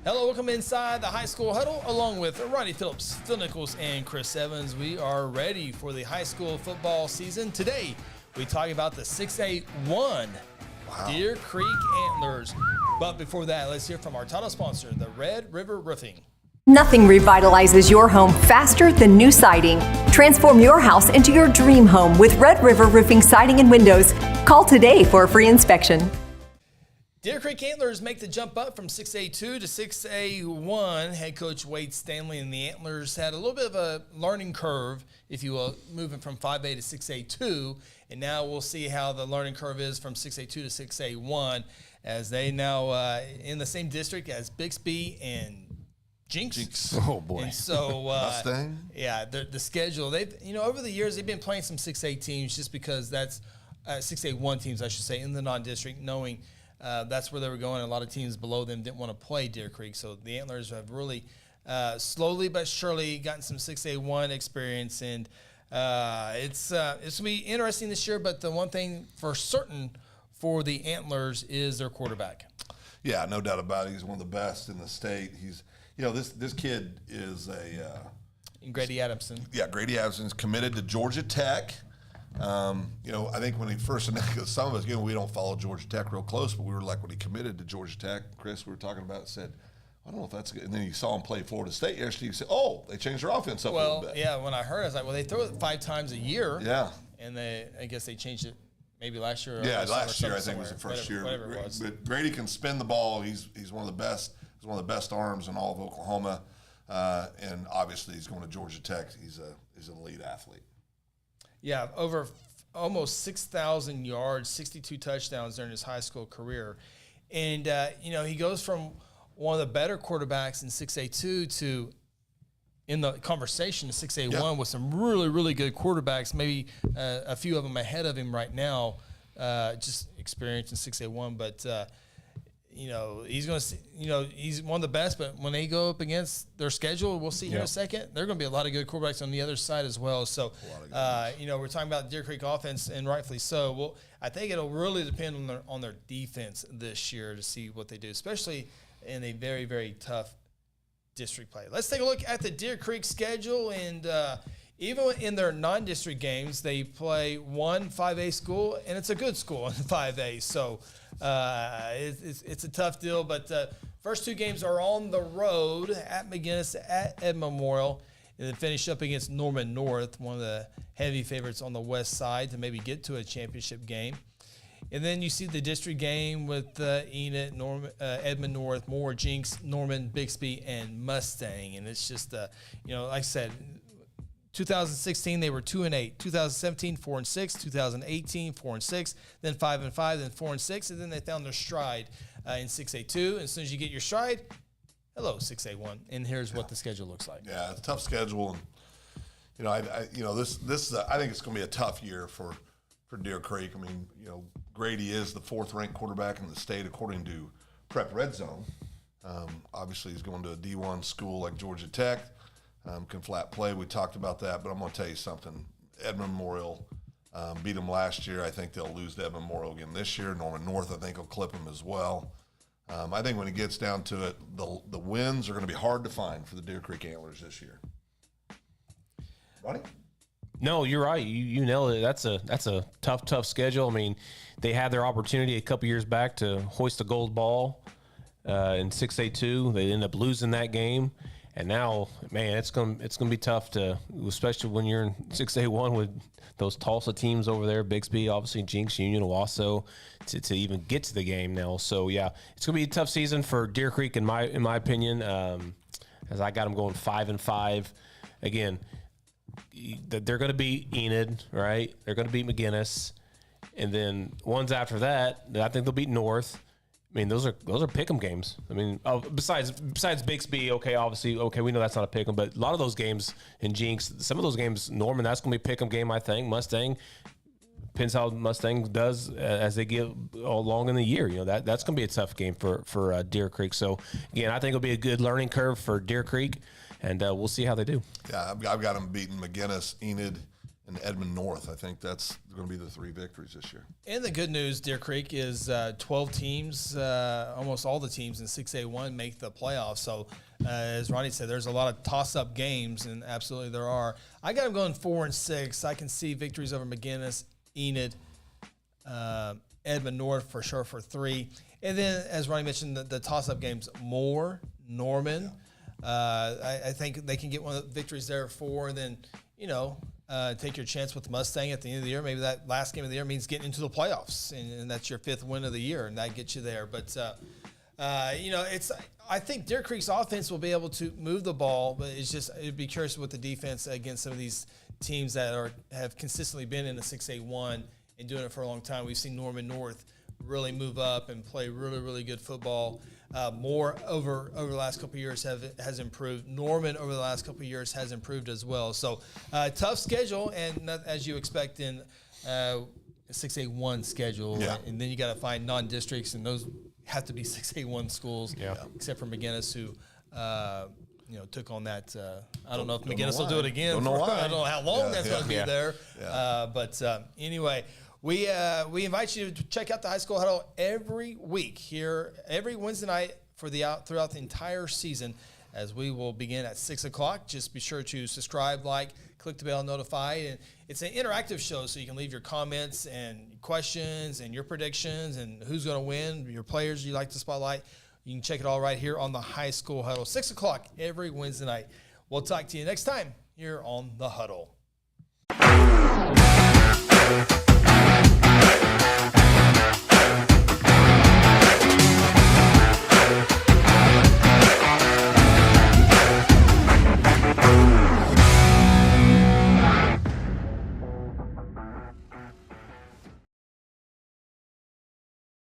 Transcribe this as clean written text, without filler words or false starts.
Hello, welcome inside the high school huddle along with Ronnie Phillips, Phil Nichols, and Chris Evans. We are ready for the high school football season. Today, we talk about the 6A1 Deer Creek Antlers. But before that, let's hear from our title sponsor, the Red River Roofing. Nothing revitalizes your home faster than new siding. Transform your house into your dream home with Red River Roofing Siding and Windows. Call today for a free inspection. Deer Creek Antlers make the jump up from 6A2 to 6A1. Head coach Wade Stanley and the Antlers had a little bit of a learning curve, if you will, moving from 5A to 6A2. And now we'll see how the learning curve is from 6A2 to 6A1 as they now in the same district as Bixby and Jinx. Oh, boy. And so, Mustang? Yeah, the schedule. They've, over the years, they've been playing some 6A teams just because that's 6A1 teams, I should say, in the non-district, knowing that's where they were going. A lot of teams below them didn't want to play Deer Creek. So the Antlers have really slowly but surely gotten some 6A1 experience. And it's going to be interesting this year. But the one thing for certain for the Antlers is their quarterback. Yeah, no doubt about it. He's one of the best in the state. He's, this kid is Grady Adamson. Yeah, Grady Adamson's committed to Georgia Tech. I think when he first, some of us, we don't follow Georgia Tech real close, but we were like, when he committed to Georgia Tech, Chris, we were talking about, said, I don't know if that's good. And then you saw him play Florida State yesterday. You said, oh, they changed their offense up a little bit. Yeah, when I heard it, I was like, well, they throw it 5 times a year. Yeah. And I guess they changed it maybe last year. Yeah, last year I think was the first year. Whatever it was. But Grady can spin the ball. He's one of the best. He's one of the best arms in all of Oklahoma. And obviously he's going to Georgia Tech. He's an elite athlete. Yeah, over almost 6,000 yards, 62 touchdowns during his high school career. And, he goes from one of the better quarterbacks in 6A2 to in the conversation in 6A1 with some really, really good quarterbacks, maybe a few of them ahead of him right now, just experience in 6A1. But, he's going to, he's one of the best, but when they go up against their schedule, we'll see here in a second, there are going to be a lot of good quarterbacks on the other side as well. So, we're talking about Deer Creek offense, and rightfully so. Well, I think it'll really depend on their defense this year to see what they do, especially in a very, very tough district play. Let's take a look at the Deer Creek schedule, and even in their non-district games, they play one 5A school, and it's a good school in 5A. So it's a tough deal, but first 2 games are on the road at McGinnis, at Ed Memorial, and then finish up against Norman North, one of the heavy favorites on the west side to maybe get to a championship game. And then you see the district game with Enid, Edmond North, Moore, Jinx, Norman, Bixby, and Mustang. And it's just, like I said, 2016 they were 2-8, 2017 4-6, 2018 4-6, then 5-5, then 4-6, and then they found their stride in 6A2. And as soon as you get your stride, hello 6A1, and here's what the schedule looks like. Yeah, it's a tough schedule, and I this I think it's going to be a tough year for Deer Creek. I mean, Grady is the 4th-ranked quarterback in the state according to Prep Red Zone. Obviously, he's going to a D1 school like Georgia Tech. Can flat play. We talked about that, but I'm going to tell you something. Edmond Memorial beat them last year. I think they'll lose to Edmond Memorial again this year. Norman North, I think, will clip them as well. I think when it gets down to it, the wins are going to be hard to find for the Deer Creek Antlers this year. Ronnie? No, you're right. You nailed it. That's a tough schedule. I mean, they had their opportunity a couple years back to hoist the gold ball in 6A2. They ended up losing that game, and now, man, it's gonna be tough to, especially when you're in 6A1 with those Tulsa teams over there, Bixby, obviously Jinx, Union, Owasso, to even get to the game now. So yeah, it's gonna be a tough season for Deer Creek in my opinion. As I got them going 5-5 again. They're going to beat Enid, right? They're going to beat McGinnis, and then ones after that, I think they'll beat North. I mean, those are pick'em games. I mean, besides Bixby, obviously, we know that's not a pick'em, but a lot of those games in Jinx, some of those games, Norman, that's going to be a pick'em game, I think. Mustang, depends how Mustang does as they get along in the year. That's going to be a tough game for Deer Creek. So again, I think it'll be a good learning curve for Deer Creek. And we'll see how they do. Yeah, I've got them beating McGinnis, Enid, and Edmond North. I think that's going to be the 3 victories this year. And the good news, Deer Creek, is 12 teams, almost all the teams in 6A1 make the playoffs. So, as Ronnie said, there's a lot of toss-up games, and absolutely there are. I got them going 4-6. I can see victories over McGinnis, Enid, Edmond North for sure for 3. And then, as Ronnie mentioned, the toss-up games, Moore, Norman. I think they can get one of the victories there at 4, and then, take your chance with the Mustang at the end of the year. Maybe that last game of the year means getting into the playoffs, and that's your 5th win of the year, and that gets you there. But, I think Deer Creek's offense will be able to move the ball, but it'd be curious with the defense against some of these teams that have consistently been in the 6A1 and doing it for a long time. We've seen Norman North really move up and play really, really good football. Moore over the last couple of years has improved. Norman over the last couple of years has improved as well. So tough schedule, and as you expect in a 6A1 schedule. Yeah. And then you got to find non-districts, and those have to be 6A1 schools. Yeah. Except for McGinnis, who took on that. I don't know if McGinnis will do it again. Don't know why. I don't know how long that's going to be Yeah. there. Yeah. But anyway. We invite you to check out the High School Huddle every week here, every Wednesday night throughout the entire season, as we will begin at 6 o'clock. Just be sure to subscribe, click the bell, notify. And it's an interactive show, so you can leave your comments and questions and your predictions and who's going to win, your players you like to spotlight. You can check it all right here on the High School Huddle, 6 o'clock every Wednesday night. We'll talk to you next time here on The Huddle.